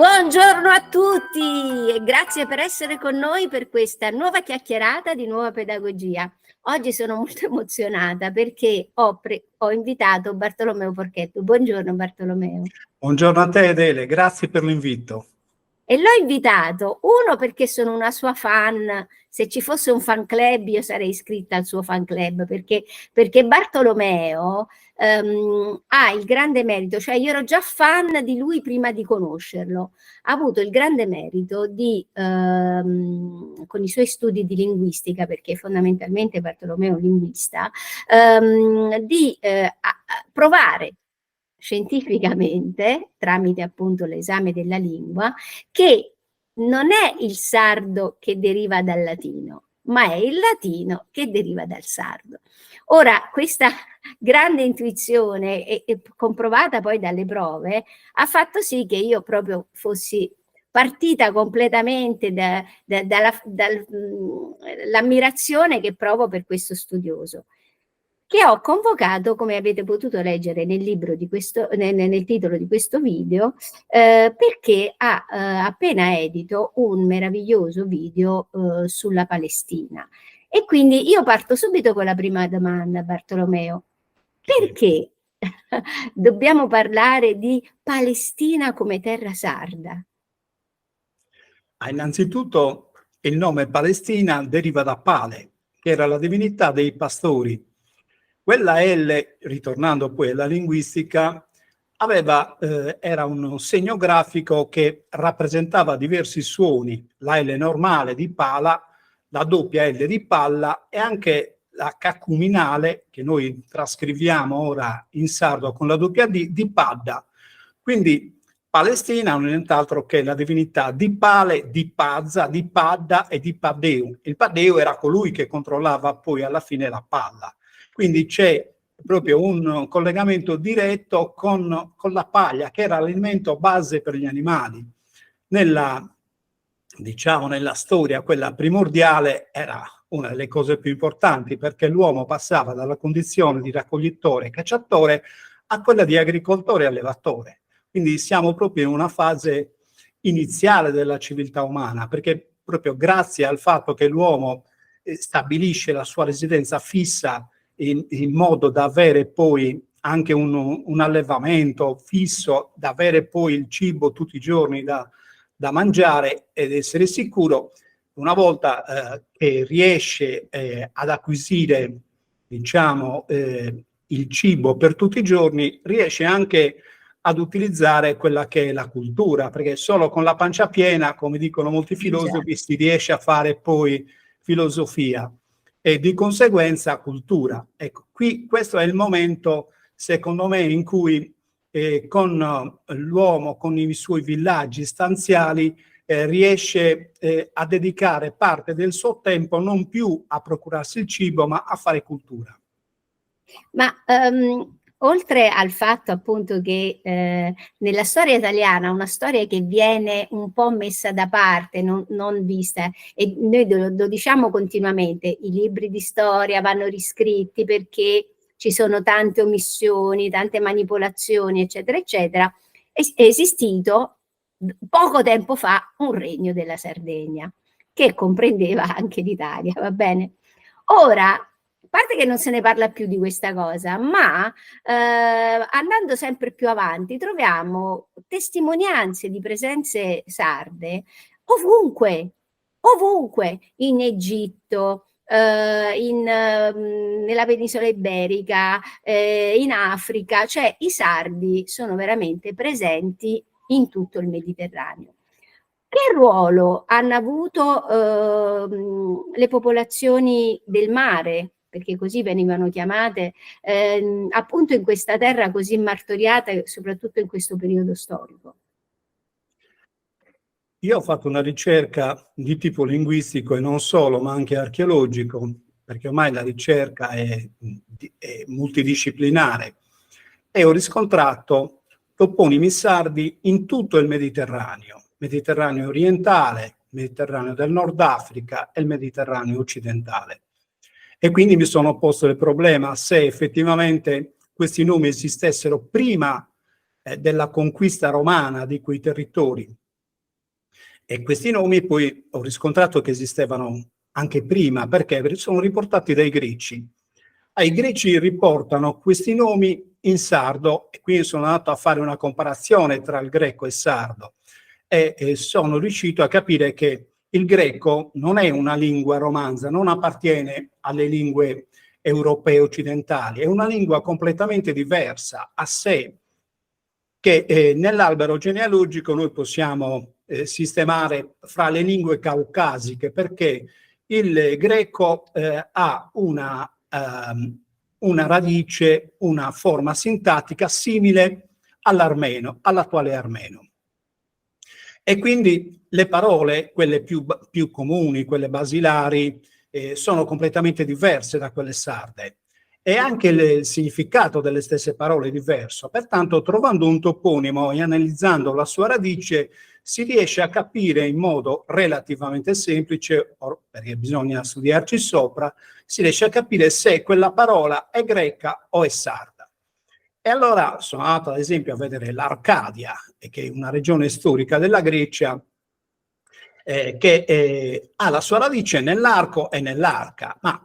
Buongiorno a tutti e grazie per essere con noi per questa nuova chiacchierata di Nuova Pedagogia. Oggi sono molto emozionata perché ho invitato Bartolomeo Porchetto. Buongiorno Bartolomeo. Buongiorno a te Adele, grazie per l'invito. E l'ho invitato, uno perché sono una sua fan, se ci fosse un fan club io sarei iscritta al suo fan club, perché Bartolomeo ha il grande merito, cioè io ero già fan di lui prima di conoscerlo, ha avuto il grande merito di, con i suoi studi di linguistica, perché fondamentalmente Bartolomeo è un linguista, di provare scientificamente, tramite appunto l'esame della lingua, che non è il sardo che deriva dal latino, ma è il latino che deriva dal sardo. Ora, questa grande intuizione e comprovata poi dalle prove ha fatto sì che io proprio fossi partita completamente dall'ammirazione che provo per questo studioso, che ho convocato, come avete potuto leggere nel libro di questo, nel titolo di questo video, perché ha appena edito un meraviglioso video sulla Palestina. E quindi io parto subito con la prima domanda, Bartolomeo. Perché dobbiamo parlare di Palestina come terra sarda? Innanzitutto il nome Palestina deriva da Pale, che era la divinità dei pastori. Quella L, ritornando poi alla linguistica, era un segno grafico che rappresentava diversi suoni, la L normale di pala, la doppia L di palla e anche la cacuminale, che noi trascriviamo ora in sardo con la doppia D, di padda. Quindi Palestina non è nient'altro che la divinità di Pale, di Pazza, di Padda e di Paddeu. Il Paddeu era colui che controllava poi alla fine la palla. Quindi c'è proprio un collegamento diretto con la paglia, che era l'alimento base per gli animali. Nella storia, quella primordiale era una delle cose più importanti, perché l'uomo passava dalla condizione di raccoglitore e cacciatore a quella di agricoltore e allevatore. Quindi siamo proprio in una fase iniziale della civiltà umana, perché proprio grazie al fatto che l'uomo stabilisce la sua residenza fissa in modo da avere poi anche un allevamento fisso, da avere poi il cibo tutti i giorni da mangiare ed essere sicuro, una volta che riesce ad acquisire, diciamo, il cibo per tutti i giorni, riesce anche ad utilizzare quella che è la cultura, perché solo con la pancia piena, come dicono molti filosofi, si riesce a fare poi filosofia e di conseguenza cultura. Ecco, questo è il momento, secondo me, in cui con l'uomo, con i suoi villaggi stanziali, riesce a dedicare parte del suo tempo non più a procurarsi il cibo, ma a fare cultura. Ma oltre al fatto appunto che nella storia italiana, una storia che viene un po' messa da parte, non vista, e noi lo diciamo continuamente, i libri di storia vanno riscritti perché ci sono tante omissioni, tante manipolazioni, eccetera, eccetera, è esistito poco tempo fa un regno della Sardegna, che comprendeva anche l'Italia, va bene? Ora, a parte che non se ne parla più di questa cosa, ma andando sempre più avanti troviamo testimonianze di presenze sarde ovunque, in Egitto, nella penisola iberica, in Africa, cioè i sardi sono veramente presenti in tutto il Mediterraneo. Che ruolo hanno avuto le popolazioni del mare, perché così venivano chiamate, appunto in questa terra così martoriata, soprattutto in questo periodo storico? Io ho fatto una ricerca di tipo linguistico e non solo, ma anche archeologico, perché ormai la ricerca è multidisciplinare, e ho riscontrato toponimi sardi in tutto il Mediterraneo orientale, Mediterraneo del Nord Africa e il Mediterraneo occidentale. E quindi mi sono posto il problema se effettivamente questi nomi esistessero prima della conquista romana di quei territori, E questi nomi poi ho riscontrato che esistevano anche prima, perché sono riportati dai greci. I greci riportano questi nomi in sardo e quindi sono andato a fare una comparazione tra il greco e il sardo e sono riuscito a capire che il greco non è una lingua romanza, non appartiene alle lingue europee occidentali, è una lingua completamente diversa, a sé, che nell'albero genealogico noi possiamo sistemare fra le lingue caucasiche, perché il greco ha una radice, una forma sintattica simile all'armeno, all'attuale armeno. E quindi le parole, quelle più comuni, quelle basilari, sono completamente diverse da quelle sarde. E anche il significato delle stesse parole è diverso. Pertanto, trovando un toponimo e analizzando la sua radice, si riesce a capire in modo relativamente semplice, perché bisogna studiarci sopra, si riesce a capire se quella parola è greca o è sarda. E allora sono andato ad esempio a vedere l'Arcadia, che è una regione storica della Grecia, che ha la sua radice nell'arco e nell'arca, ma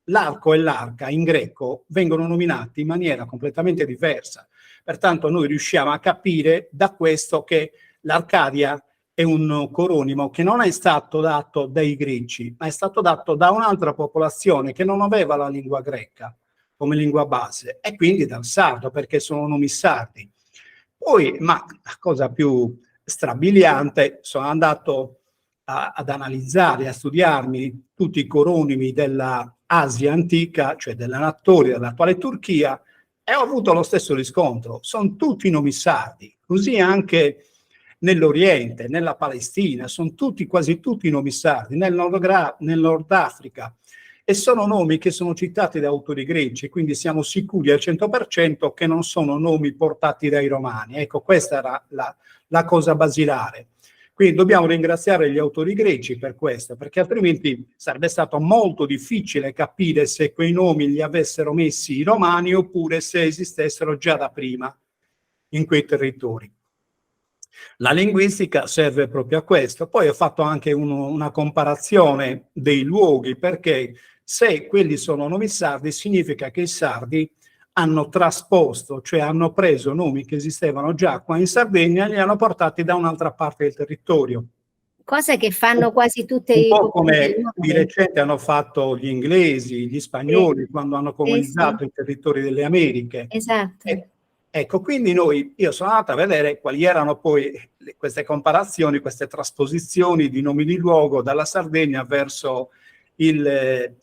l'arco e l'arca in greco vengono nominati in maniera completamente diversa. Pertanto noi riusciamo a capire da questo che l'Arcadia è un coronimo che non è stato dato dai greci, ma è stato dato da un'altra popolazione che non aveva la lingua greca come lingua base, e quindi dal sardo, perché sono nomi sardi. Poi, ma la cosa più strabiliante, sono andato ad analizzare, a studiarmi tutti i coronimi della Asia antica, cioè dell'Anatolia, dell'attuale Turchia, e ho avuto lo stesso riscontro. Sono tutti nomi sardi, così anche nell'Oriente, nella Palestina, sono quasi tutti nomi sardi, nel Nord Africa, e sono nomi che sono citati da autori greci, quindi siamo sicuri al 100% che non sono nomi portati dai romani. Ecco, questa era la cosa basilare. Quindi dobbiamo ringraziare gli autori greci per questo, perché altrimenti sarebbe stato molto difficile capire se quei nomi li avessero messi i romani oppure se esistessero già da prima in quei territori. La linguistica serve proprio a questo. Poi ho fatto anche una comparazione dei luoghi, perché se quelli sono nomi sardi significa che i sardi hanno trasposto, cioè hanno preso nomi che esistevano già qua in Sardegna e li hanno portati da un'altra parte del territorio. Cosa che fanno quasi tutte Un i po' popoli del come di mondo. recente hanno fatto gli inglesi, gli spagnoli, quando hanno Sì, sì, colonizzato i territori delle Americhe. esatto. Ecco, quindi io sono andato a vedere quali erano poi queste comparazioni, queste trasposizioni di nomi di luogo dalla Sardegna verso il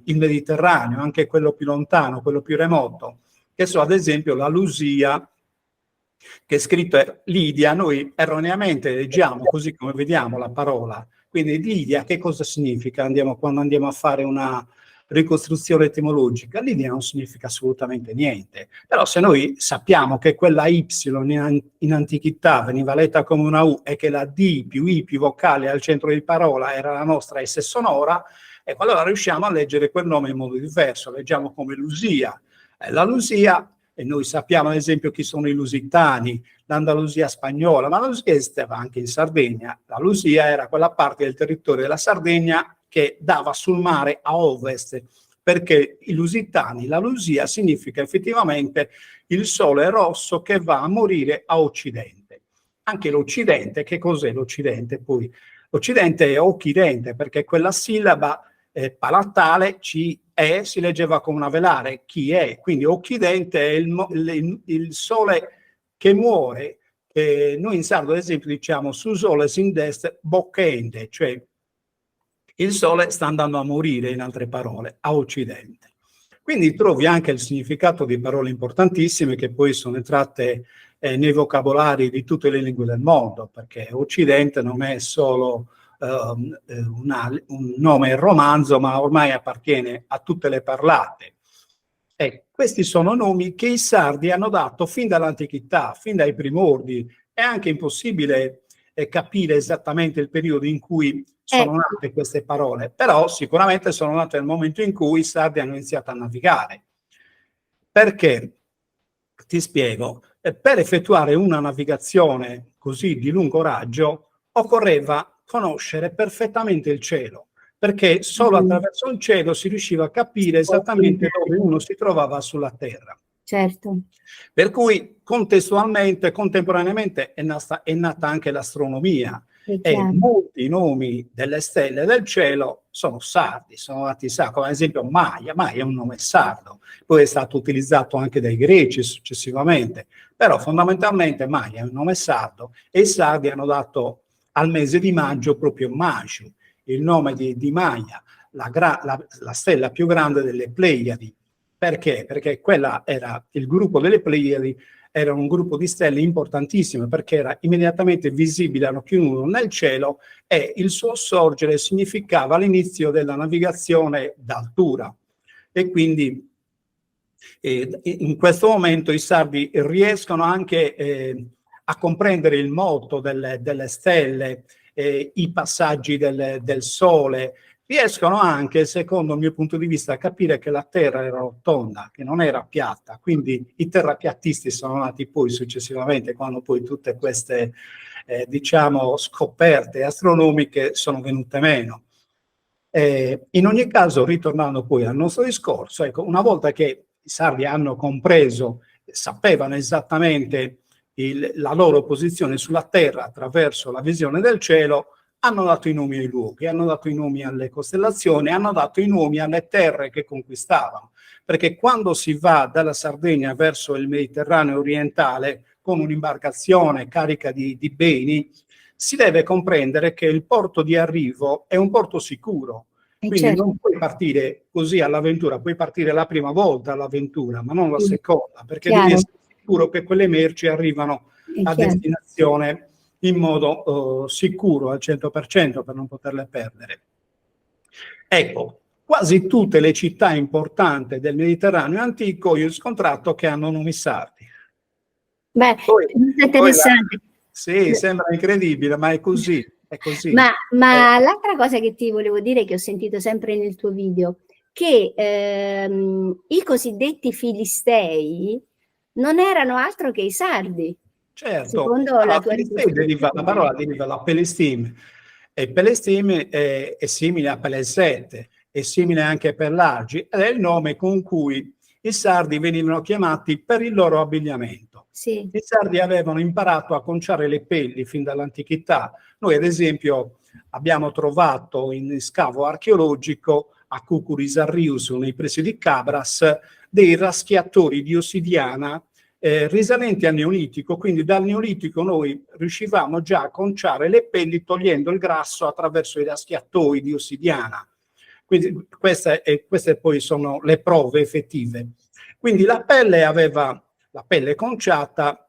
Mediterraneo, anche quello più lontano, quello più remoto, che so ad esempio la Lusia, che è scritto Lidia, noi erroneamente leggiamo così come vediamo la parola. Quindi Lidia che cosa significa? Quando andiamo a fare una ricostruzione etimologica, Lidia non significa assolutamente niente. Però se noi sappiamo che quella Y in antichità veniva letta come una U e che la D più I più vocale al centro di parola era la nostra S sonora, ecco, allora riusciamo a leggere quel nome in modo diverso, leggiamo come Lusia. La Lusia, e noi sappiamo ad esempio chi sono i lusitani, l'Andalusia spagnola, ma la Lusia esisteva anche in Sardegna. La Lusia era quella parte del territorio della Sardegna che dava sul mare a ovest, perché i lusitani, la Lusia significa effettivamente il sole rosso che va a morire a occidente. Anche l'Occidente, che cos'è l'Occidente? Poi l'Occidente è occidente, perché quella sillaba palatale C-E si leggeva come una velare, chi è, quindi occidente è il sole che muore. Noi in sardo ad esempio diciamo su sole sin est boccende, cioè il sole sta andando a morire, in altre parole, a occidente. Quindi trovi anche il significato di parole importantissime che poi sono entrate nei vocabolari di tutte le lingue del mondo, perché occidente non è solo un nome romanzo, ma ormai appartiene a tutte le parlate. Questi sono nomi che i sardi hanno dato fin dall'antichità, fin dai primordi. È anche impossibile capire esattamente il periodo in cui sono nate queste parole, però sicuramente sono nate nel momento in cui i sardi hanno iniziato a navigare. Perché? Ti spiego. Per effettuare una navigazione così di lungo raggio occorreva conoscere perfettamente il cielo, perché solo attraverso il cielo si riusciva a capire esattamente dove uno si trovava sulla terra. Certo. Per cui contemporaneamente è nata anche l'astronomia, e molti nomi delle stelle del cielo sono sardi, sono nati sardi, come ad esempio Maia. Maia è un nome sardo, poi è stato utilizzato anche dai greci successivamente, però fondamentalmente Maia è un nome sardo, e i sardi hanno dato al mese di maggio proprio Magiu, il nome di Maia, la stella più grande delle Pleiadi. Perché? Perché quella era il gruppo delle Pleiadi, era un gruppo di stelle importantissime, perché era immediatamente visibile a occhio nudo nel cielo, e il suo sorgere significava l'inizio della navigazione d'altura. E quindi in questo momento i sardi riescono anche a comprendere il moto delle stelle, i passaggi del Sole. Riescono anche, secondo il mio punto di vista, a capire che la Terra era rotonda, che non era piatta. Quindi i terrapiattisti sono nati poi successivamente, quando poi tutte queste, diciamo, scoperte astronomiche sono venute meno. In ogni caso, ritornando poi al nostro discorso, ecco, una volta che i sardi hanno compreso, sapevano esattamente la loro posizione sulla Terra attraverso la visione del cielo, hanno dato i nomi ai luoghi, hanno dato i nomi alle costellazioni, hanno dato i nomi alle terre che conquistavano. Perché quando si va dalla Sardegna verso il Mediterraneo orientale con un'imbarcazione carica di beni, si deve comprendere che il porto di arrivo è un porto sicuro. Quindi certo, non puoi partire così all'avventura, puoi partire la prima volta all'avventura, ma non la seconda, perché devi essere sicuro che quelle merci arrivano a destinazione in modo sicuro al 100% per non poterle perdere. Ecco, quasi tutte le città importanti del Mediterraneo antico io ho scontrato che hanno nomi sardi. Beh, è interessante. Sì, sembra incredibile, ma è così. È così. Ma l'altra cosa che ti volevo dire, che ho sentito sempre nel tuo video, che i cosiddetti filistei non erano altro che i sardi. Certo, secondo la tua la parola deriva da Pelestim, e Pelestim è simile a Pelesette, è simile anche per l'Argi, ed è il nome con cui i sardi venivano chiamati per il loro abbigliamento. Sì. I sardi avevano imparato a conciare le pelli fin dall'antichità. Noi, ad esempio, abbiamo trovato in scavo archeologico a Cucurisarrius, nei pressi di Cabras, dei raschiatori di ossidiana risalenti al Neolitico. Quindi dal Neolitico noi riuscivamo già a conciare le pelli togliendo il grasso attraverso i raschiatori di ossidiana. Quindi queste poi sono le prove effettive. Quindi la pelle conciata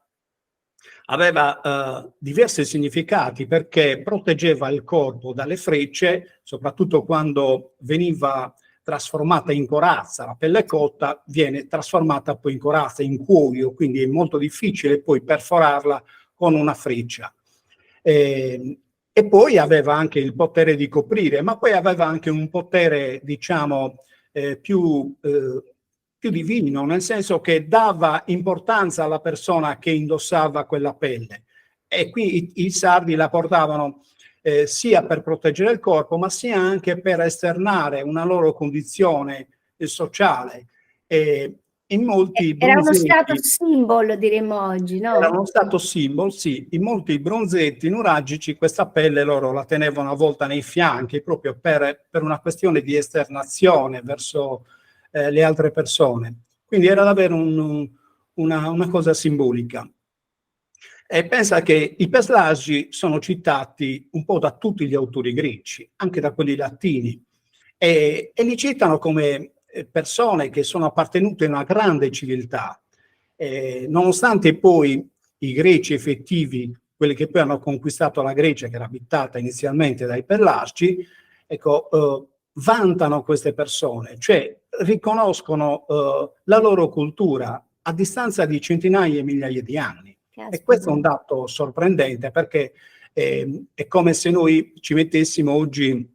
aveva diversi significati, perché proteggeva il corpo dalle frecce, soprattutto quando veniva trasformata in corazza. La pelle cotta viene trasformata poi in corazza, in cuoio, quindi è molto difficile poi perforarla con una freccia. E poi aveva anche il potere di coprire, ma poi aveva anche un potere, diciamo, più divino, nel senso che dava importanza alla persona che indossava quella pelle. E qui i sardi la portavano sia per proteggere il corpo, ma sia anche per esternare una loro condizione sociale. In molti era uno status symbol, diremmo oggi, no? Era uno status symbol, sì. In molti bronzetti nuragici questa pelle loro la tenevano avvolta nei fianchi, proprio per una questione di esternazione verso le altre persone. Quindi era davvero una cosa simbolica. E pensa che i personaggi sono citati un po' da tutti gli autori greci, anche da quelli latini, e li citano come persone che sono appartenute a una grande civiltà. Nonostante poi i greci effettivi, quelli che poi hanno conquistato la Grecia, che era abitata inizialmente dai Pelasgi, ecco, vantano queste persone, cioè riconoscono la loro cultura a distanza di centinaia e migliaia di anni. E questo è un dato sorprendente, perché è come se noi ci mettessimo oggi,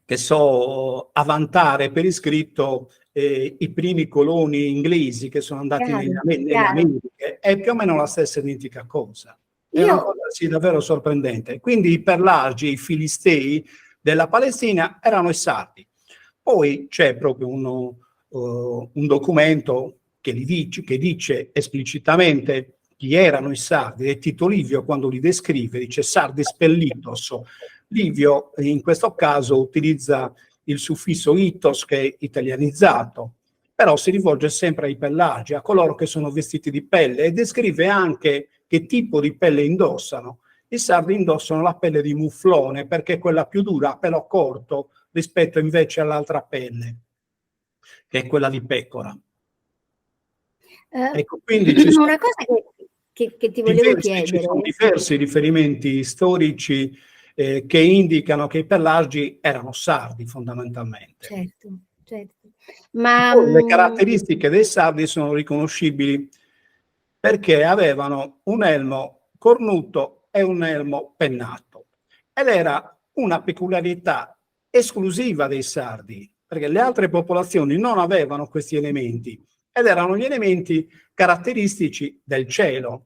che so, a vantare per iscritto i primi coloni inglesi che sono andati nelle Americhe. È più o meno la stessa identica cosa. È una cosa sì, davvero sorprendente. Quindi i Perlagi, i Filistei della Palestina erano i Sardi. Poi c'è proprio un documento che dice esplicitamente chi erano i Sardi, e Tito Livio quando li descrive dice Sardis pellitos. Livio in questo caso utilizza il suffisso itos, che è italianizzato, però si rivolge sempre ai Pellagi, a coloro che sono vestiti di pelle, e descrive anche che tipo di pelle indossano. I sardi indossano la pelle di muflone perché è quella più dura, a pelo corto, rispetto invece all'altra pelle, che è quella di pecora. Ecco, quindi ci sono una cosa che ti volevo chiedere. ci sono diversi riferimenti storici che indicano che i Pellagi erano sardi fondamentalmente. Certo, certo. Ma le caratteristiche dei sardi sono riconoscibili perché avevano un elmo cornuto e un elmo pennato. Ed era una peculiarità esclusiva dei sardi, perché le altre popolazioni non avevano questi elementi, ed erano gli elementi caratteristici del cielo.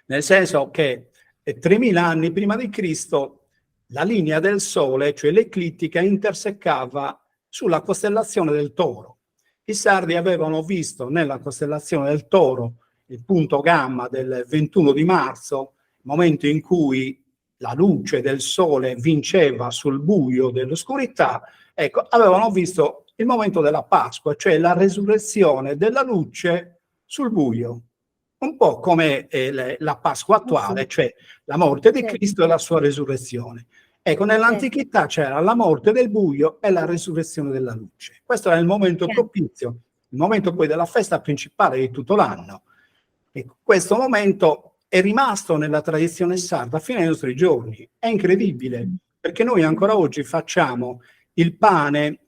Nel senso che 3000 anni prima di Cristo la linea del Sole, cioè l'eclittica, interseccava sulla costellazione del Toro. I sardi avevano visto nella costellazione del Toro il punto gamma del 21 di marzo, momento in cui la luce del Sole vinceva sul buio dell'oscurità. Ecco, avevano visto il momento della Pasqua, cioè la resurrezione della luce sul buio. Un po' come la Pasqua attuale, cioè la morte di Cristo e la sua resurrezione. Ecco, nell'antichità c'era la morte del buio e la resurrezione della luce. Questo era il momento propizio, il momento poi della festa principale di tutto l'anno. Ecco, questo momento è rimasto nella tradizione sarda fino ai nostri giorni. È incredibile, perché noi ancora oggi facciamo il pane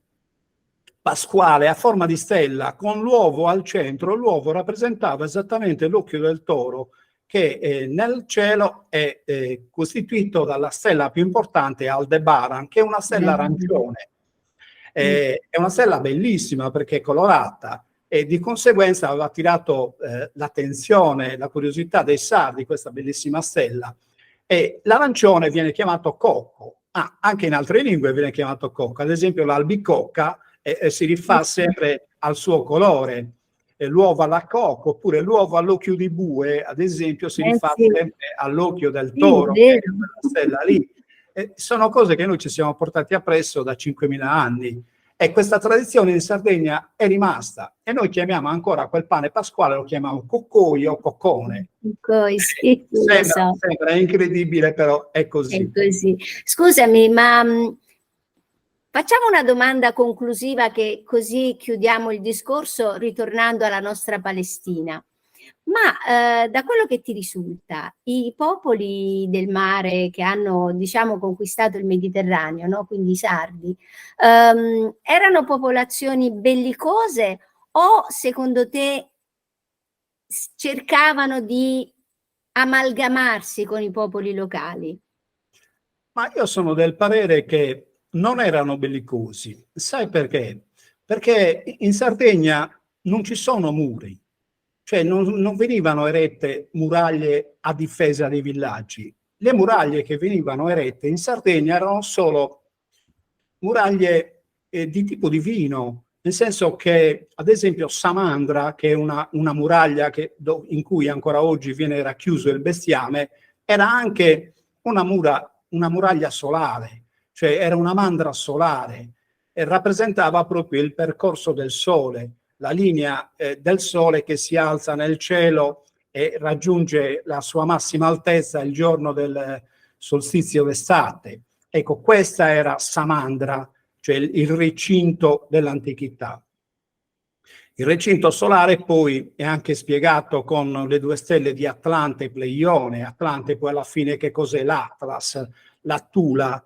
pasquale a forma di stella con l'uovo al centro. L'uovo rappresentava esattamente l'occhio del toro, che nel cielo è costituito dalla stella più importante, Aldebaran, che è una stella arancione. È una stella bellissima perché è colorata, e di conseguenza aveva attirato l'attenzione, la curiosità dei sardi, questa bellissima stella. E l'arancione viene chiamato cocco, anche in altre lingue viene chiamato cocco, ad esempio l'albicocca si rifà sempre al suo colore. L'uovo alla cocco, oppure l'uovo all'occhio di bue, ad esempio, si rifà sempre all'occhio del toro, che è quella stella lì. Sono cose che noi ci siamo portati appresso da 5.000 anni, e questa tradizione in Sardegna è rimasta, e noi chiamiamo ancora quel pane pasquale, lo chiamiamo coccoi o coccone. Sì, sembra incredibile, però è così. È così. Scusami, ma facciamo una domanda conclusiva, che così chiudiamo il discorso ritornando alla nostra Palestina. Ma da quello che ti risulta, i popoli del mare che hanno, diciamo, conquistato il Mediterraneo, no? Quindi i sardi, erano popolazioni bellicose, o secondo te cercavano di amalgamarsi con i popoli locali? Ma io sono del parere che non erano bellicosi. Sai perché? Perché in Sardegna non ci sono muri, cioè non venivano erette muraglie a difesa dei villaggi. Le muraglie che venivano erette in Sardegna erano solo muraglie di tipo divino, nel senso che, ad esempio, Samandra, che è una muraglia in cui ancora oggi viene racchiuso il bestiame, era anche una muraglia solare, cioè era una mandra solare, e rappresentava proprio il percorso del Sole, la linea del Sole che si alza nel cielo e raggiunge la sua massima altezza il giorno del solstizio d'estate. Ecco, questa era Samandra, cioè il recinto dell'antichità. Il recinto solare poi è anche spiegato con le due stelle di Atlante e Pleione. Atlante poi alla fine che cos'è? L'Atlas, l'Attula,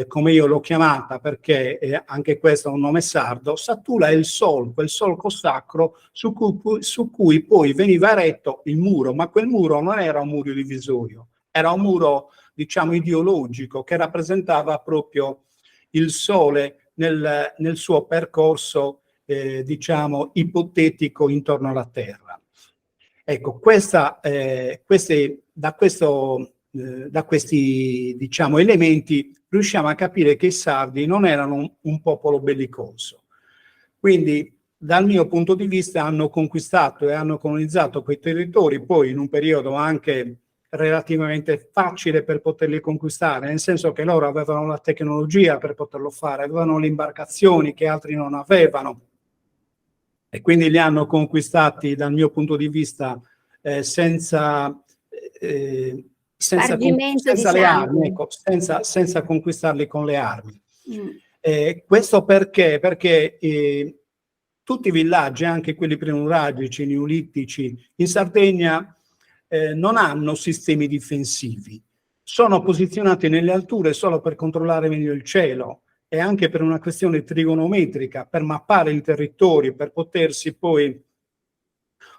come io l'ho chiamata, perché anche questo è un nome sardo. Sattula è il sol, quel solco sacro su cui poi veniva eretto il muro, ma quel muro non era un muro divisorio, era un muro, diciamo, ideologico, che rappresentava proprio il Sole nel suo percorso diciamo ipotetico intorno alla Terra. Ecco, da questi diciamo, elementi riusciamo a capire che i sardi non erano un popolo bellicoso. Quindi dal mio punto di vista hanno conquistato e hanno colonizzato quei territori poi in un periodo anche relativamente facile per poterli conquistare, nel senso che loro avevano la tecnologia per poterlo fare, avevano le imbarcazioni che altri non avevano e quindi li hanno conquistati dal mio punto di vista senza Spargimento di le armi, sangue. ecco, senza conquistarli con le armi. Mm. Questo perché? Perché tutti i villaggi, anche quelli prenuragici, neolitici, in Sardegna non hanno sistemi difensivi, sono posizionati nelle alture solo per controllare meglio il cielo e anche per una questione trigonometrica, per mappare il territorio, per potersi poi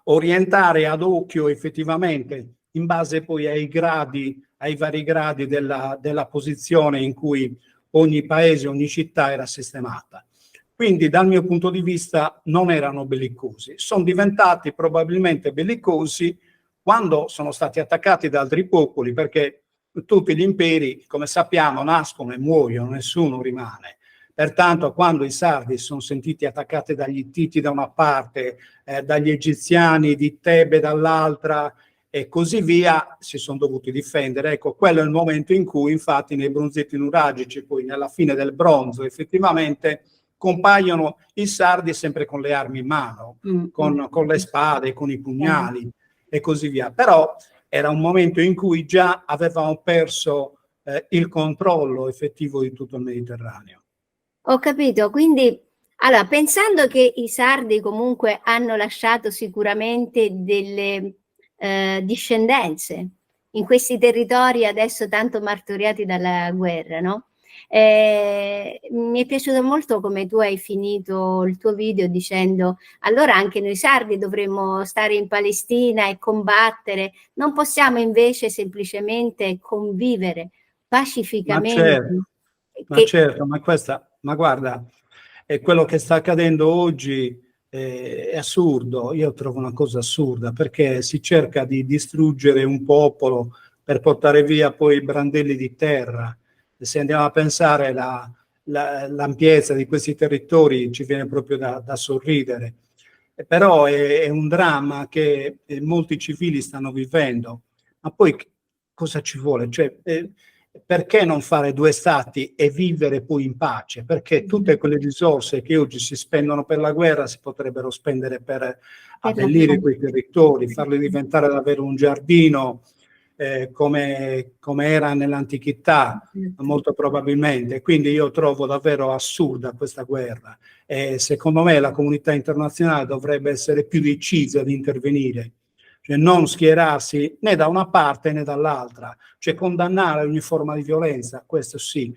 orientare ad occhio effettivamente in base poi ai gradi, ai vari gradi della posizione in cui ogni paese, ogni città era sistemata. Quindi dal mio punto di vista non erano bellicosi, sono diventati probabilmente bellicosi quando sono stati attaccati da altri popoli, perché tutti gli imperi, come sappiamo, nascono e muoiono, nessuno rimane. Pertanto quando i sardi sono sentiti attaccati dagli Ittiti da una parte, dagli egiziani di Tebe dall'altra e così via, si sono dovuti difendere. Ecco, quello è il momento in cui infatti nei bronzetti nuragici, poi nella fine del bronzo effettivamente compaiono i sardi sempre con le armi in mano, con le spade, con i pugnali e così via. Però era un momento in cui già avevamo perso il controllo effettivo di tutto il Mediterraneo. Ho capito, quindi allora, pensando che i sardi comunque hanno lasciato sicuramente delle discendenze in questi territori adesso tanto martoriati dalla guerra, no? Mi è piaciuto molto come tu hai finito il tuo video dicendo allora anche noi sardi dovremmo stare in Palestina e combattere, non possiamo invece semplicemente convivere pacificamente. Ma guarda, è quello che sta accadendo oggi è assurdo, io trovo una cosa assurda, perché si cerca di distruggere un popolo per portare via poi i brandelli di terra. E se andiamo a pensare l'ampiezza di questi territori ci viene proprio da sorridere. Però è un dramma che molti civili stanno vivendo. Ma poi cosa ci vuole? Cioè, perché non fare due stati e vivere poi in pace? Perché tutte quelle risorse che oggi si spendono per la guerra si potrebbero spendere per abbellire quei territori, farli diventare davvero un giardino come era nell'antichità, molto probabilmente. Quindi io trovo davvero assurda questa guerra e secondo me la comunità internazionale dovrebbe essere più decisa ad intervenire. Cioè non schierarsi né da una parte né dall'altra, cioè condannare ogni forma di violenza, questo sì,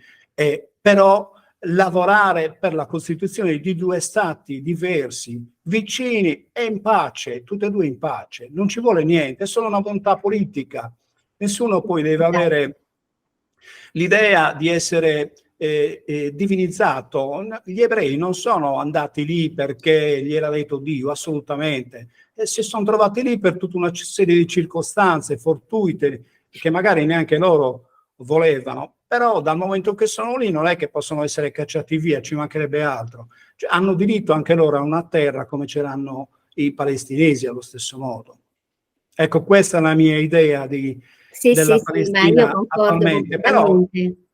però lavorare per la costituzione di due stati diversi, vicini e in pace, tutti e due in pace, non ci vuole niente, è solo una volontà politica, nessuno poi deve avere l'idea di essere divinizzato. Gli ebrei non sono andati lì perché gli era detto Dio, assolutamente, si sono trovati lì per tutta una serie di circostanze fortuite che magari neanche loro volevano, però dal momento che sono lì non è che possono essere cacciati via, ci mancherebbe altro. Cioè, hanno diritto anche loro a una terra come ce l'hanno i palestinesi allo stesso modo. Ecco, questa è la mia idea della Palestina, ma io concordo attualmente. Però completamente.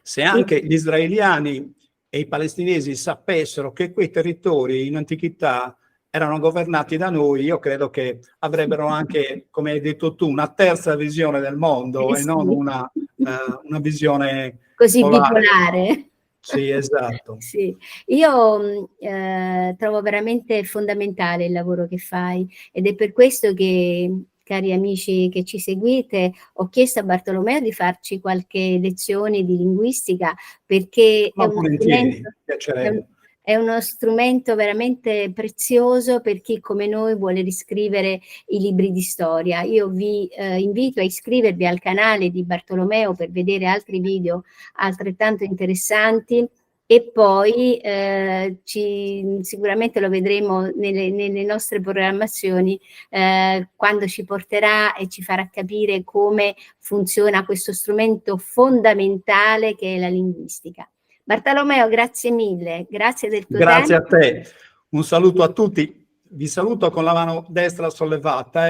se anche gli israeliani e i palestinesi sapessero che quei territori in antichità erano governati da noi, io credo che avrebbero anche, come hai detto tu, una terza visione del mondo e non una visione così polare. bipolare. Sì, esatto. Sì. Io trovo veramente fondamentale il lavoro che fai ed è per questo che, cari amici che ci seguite, ho chiesto a Bartolomeo di farci qualche lezione di linguistica perché è uno strumento veramente prezioso per chi come noi vuole riscrivere i libri di storia. Io vi invito a iscrivervi al canale di Bartolomeo per vedere altri video altrettanto interessanti e poi sicuramente lo vedremo nelle nostre programmazioni quando ci porterà e ci farà capire come funziona questo strumento fondamentale che è la linguistica. Bartolomeo, grazie mille, grazie del tuo Grazie a tempo. te, un saluto a tutti. Vi saluto con la mano destra sollevata,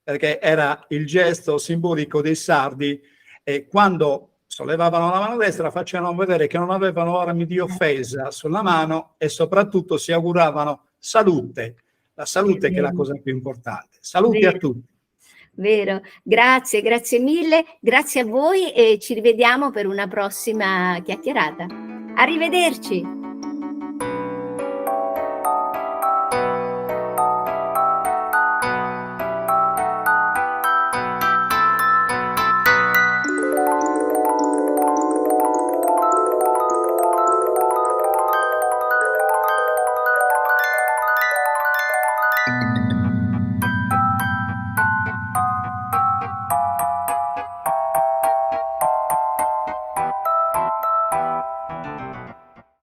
perché era il gesto simbolico dei sardi, e quando sollevavano la mano destra facevano vedere che non avevano armi di offesa sulla mano e soprattutto si auguravano salute, la salute che è la cosa più importante. Saluti a Vero. tutti. Vero, grazie, grazie mille, grazie a voi e ci rivediamo per una prossima chiacchierata. Arrivederci.